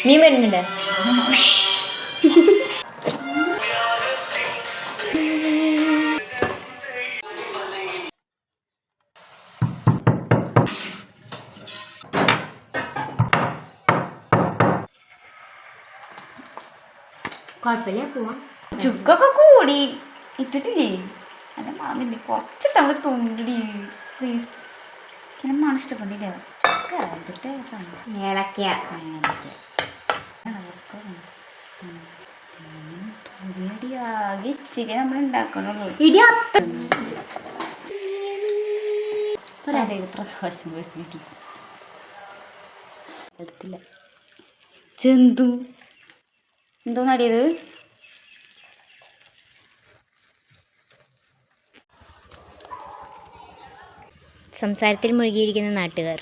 നീ വരുന്നുണ്ട്. കുഴപ്പമില്ല, പോവാം. ചുക്കൊക്കെ കൂടി ഇട്ടിട്ടില്ലേ? അല്ല മറന്നില്ലേ, കുറച്ചിട്ട് നമ്മൾ തുണ്ടിടി പ്ലീസ്. പിന്നെ മണം ഇഷ്ടപ്പെട്ടില്ല. ചുക്ക അതിട്ട് ഏലക്ക തുടിയാകെ ഇച്ചിരി നമ്മൾ ഉണ്ടാക്കണുള്ളൂ. പ്രകാശം എടുത്തില്ല. ജന്തു എന്തോന്നറിയത്? സംസാരത്തിൽ മുഴുകിയിരിക്കുന്ന നാട്ടുകാർ.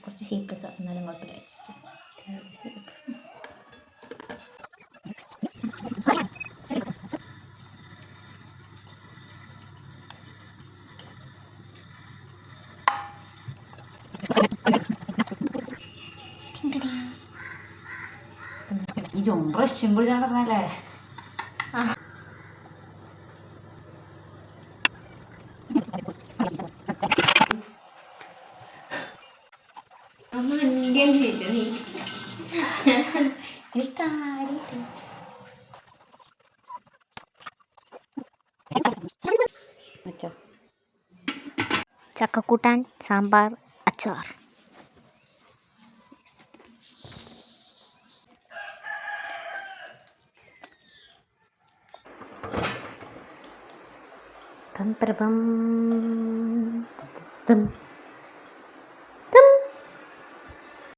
കുറച്ച് ഷേപ്പ്ലെസ് എന്നാലും കുഴപ്പമില്ല. ഈ ജോമ്പ് സിമ്പിൾ പറഞ്ഞല്ലേ. ചക്കക്കൂട്ടാൻ, സാമ്പാർ, അച്ചാർ. പം